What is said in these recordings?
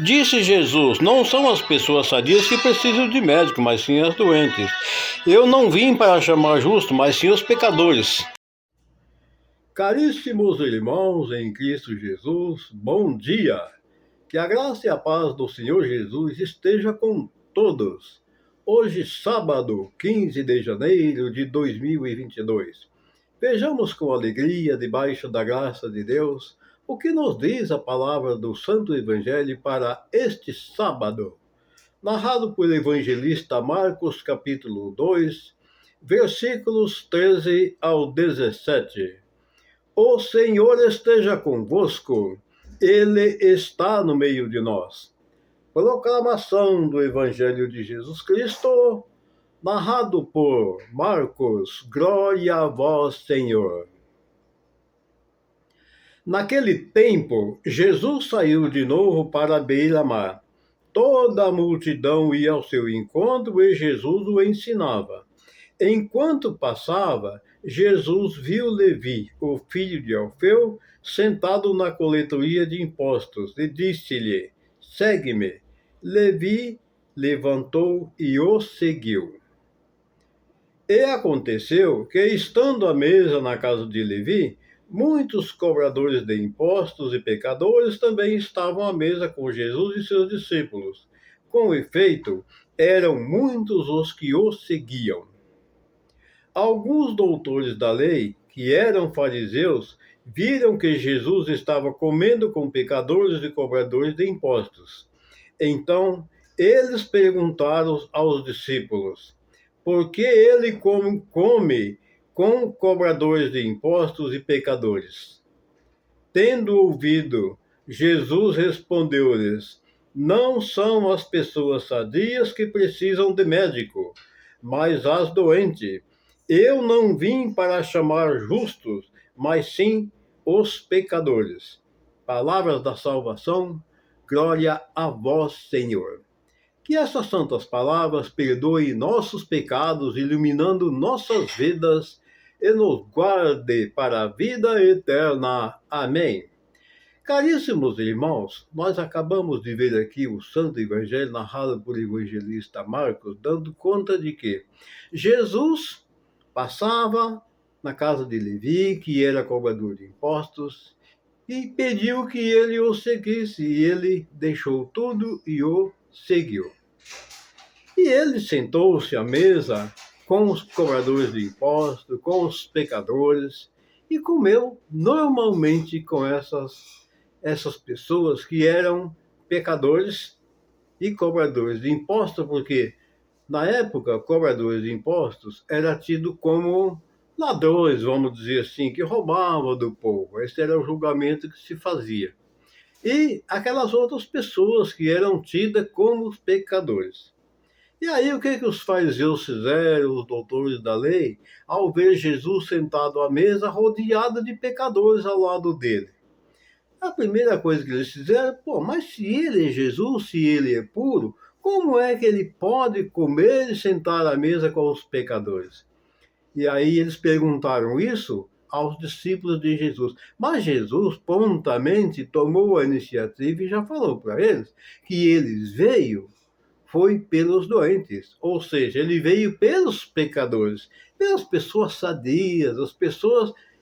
Disse Jesus: não são as pessoas sadias que precisam de médico, mas sim as doentes. Eu não vim para chamar justos, mas sim os pecadores. Caríssimos irmãos em Cristo Jesus, bom dia! Que a graça e a paz do Senhor Jesus esteja com todos. Hoje, sábado, 15 de janeiro de 2022. Vejamos com alegria, debaixo da graça de Deus, o que nos diz a palavra do Santo Evangelho para este sábado. Narrado pelo evangelista Marcos, capítulo 2, versículos 13 ao 17. O Senhor esteja convosco, Ele está no meio de nós. Proclamação do Evangelho de Jesus Cristo, narrado por Marcos. Glória a vós, Senhor. Naquele tempo, Jesus saiu de novo para a beira-mar. Toda a multidão ia ao seu encontro e Jesus o ensinava. Enquanto passava, Jesus viu Levi, o filho de Alfeu, sentado na coletoria de impostos, e disse-lhe: segue-me. Levi levantou e o seguiu. E aconteceu que, estando à mesa na casa de Levi, muitos cobradores de impostos e pecadores também estavam à mesa com Jesus e seus discípulos. Com efeito, eram muitos os que o seguiam. Alguns doutores da lei, que eram fariseus, viram que Jesus estava comendo com pecadores e cobradores de impostos. Então, eles perguntaram aos discípulos: por que ele come com cobradores de impostos e pecadores? Tendo ouvido, Jesus respondeu-lhes: não são as pessoas sadias que precisam de médico, mas as doentes. Eu não vim para chamar justos, mas sim os pecadores. Palavras da salvação, glória a vós, Senhor. Que essas santas palavras perdoem nossos pecados, iluminando nossas vidas e nos guarde para a vida eterna. Amém. Caríssimos irmãos, nós acabamos de ver aqui o Santo Evangelho narrado por evangelista Marcos, dando conta de que Jesus passava na casa de Levi, que era cobrador de impostos, e pediu que ele o seguisse, e ele deixou tudo e o seguiu. E ele sentou-se à mesa com os cobradores de impostos, com os pecadores, e comeu normalmente com essas pessoas que eram pecadores e cobradores de impostos, porque na época, cobradores de impostos era tido como ladrões, vamos dizer assim, que roubavam do povo. Esse era o julgamento que se fazia. E aquelas outras pessoas que eram tidas como pecadores. E aí, o que os fariseus fizeram, os doutores da lei, ao ver Jesus sentado à mesa, rodeado de pecadores ao lado dele? A primeira coisa que eles fizeram, mas se ele é Jesus, se ele é puro, como é que ele pode comer e sentar à mesa com os pecadores? E aí eles perguntaram isso aos discípulos de Jesus. Mas Jesus prontamente tomou a iniciativa e já falou para eles que eles foi pelos doentes, ou seja, ele veio pelos pecadores, pelas pessoas sadias,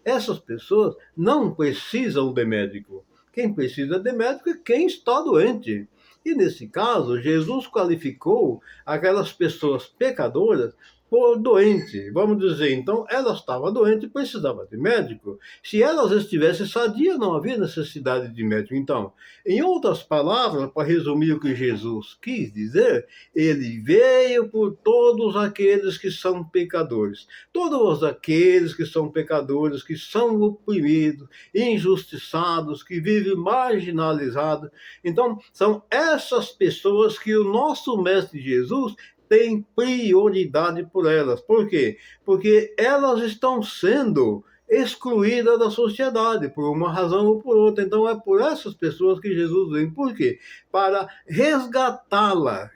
essas pessoas não precisam de médico. Quem precisa de médico é quem está doente. E nesse caso, Jesus qualificou aquelas pessoas pecadoras por doente. Vamos dizer, então, ela estava doente e precisava de médico. Se elas estivessem sadias, não havia necessidade de médico. Então, em outras palavras, para resumir o que Jesus quis dizer, ele veio por todos aqueles que são pecadores. Todos aqueles que são pecadores, que são oprimidos, injustiçados, que vivem marginalizados. Então, são essas pessoas que o nosso Mestre Jesus tem prioridade por elas. Por quê? Porque elas estão sendo excluídas da sociedade, por uma razão ou por outra. Então é por essas pessoas que Jesus vem. Por quê? Para resgatá-las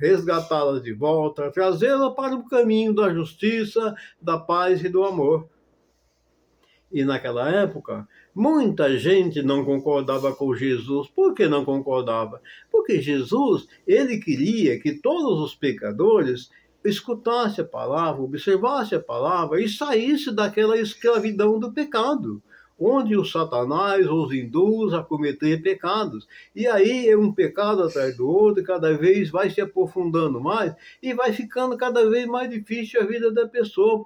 de volta, trazê-las para o caminho da justiça, da paz e do amor. e naquela época, muita gente não concordava com Jesus. Por que não concordava? Porque Jesus, ele queria que todos os pecadores escutassem a palavra, observassem a palavra e saísse daquela escravidão do pecado, onde o Satanás os induz a cometer pecados. E aí é um pecado atrás do outro, cada vez vai se aprofundando mais e vai ficando cada vez mais difícil a vida da pessoa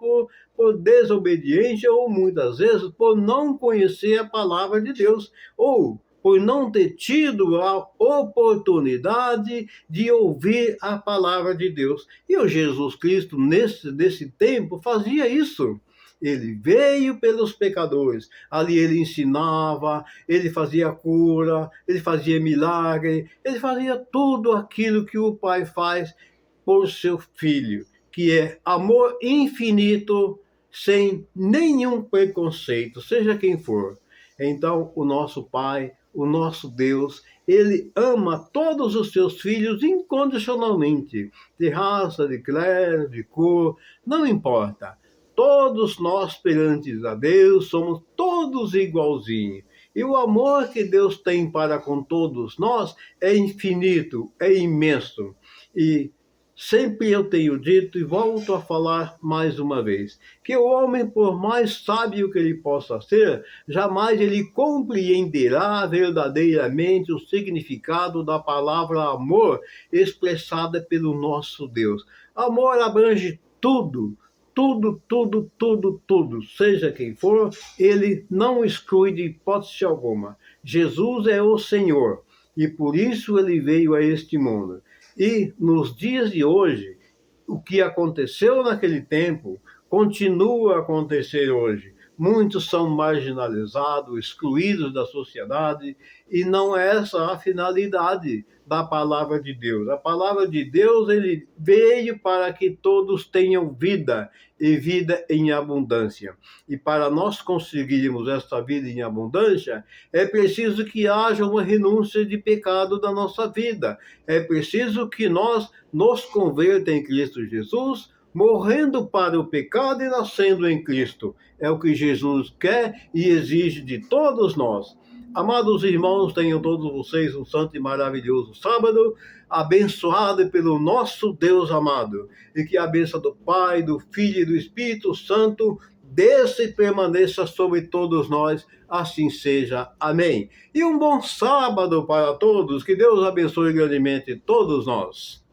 por desobediência ou muitas vezes por não conhecer a palavra de Deus ou por não ter tido a oportunidade de ouvir a palavra de Deus. E o Jesus Cristo, nesse tempo, fazia isso. Ele veio pelos pecadores. Ali ele ensinava, ele fazia cura, ele fazia milagre, ele fazia tudo aquilo que o Pai faz por seu Filho, que é amor infinito, sem nenhum preconceito, seja quem for. Então, o nosso Pai, o nosso Deus, ele ama todos os seus filhos incondicionalmente, de raça, de clero, de cor, não importa. Todos nós perante a Deus somos todos igualzinhos. E o amor que Deus tem para com todos nós é infinito, é imenso. E sempre eu tenho dito e volto a falar mais uma vez, que o homem, por mais sábio que ele possa ser, jamais ele compreenderá verdadeiramente o significado da palavra amor expressada pelo nosso Deus. Amor abrange tudo, tudo, tudo, tudo, tudo, seja quem for, ele não exclui de hipótese alguma. Jesus é o Senhor e por isso ele veio a este mundo. E nos dias de hoje, o que aconteceu naquele tempo continua a acontecer hoje. Muitos são marginalizados, excluídos da sociedade, e não é essa a finalidade da palavra de Deus. A palavra de Deus, ele veio para que todos tenham vida, e vida em abundância. E para nós conseguirmos esta vida em abundância, é preciso que haja uma renúncia de pecado da nossa vida. É preciso que nós nos converta em Cristo Jesus, morrendo para o pecado e nascendo em Cristo. É o que Jesus quer e exige de todos nós. Amados irmãos, tenham todos vocês um santo e maravilhoso sábado, abençoado pelo nosso Deus amado. E que a bênção do Pai, do Filho e do Espírito Santo desça e permaneça sobre todos nós. Assim seja. Amém. E um bom sábado para todos. Que Deus abençoe grandemente todos nós.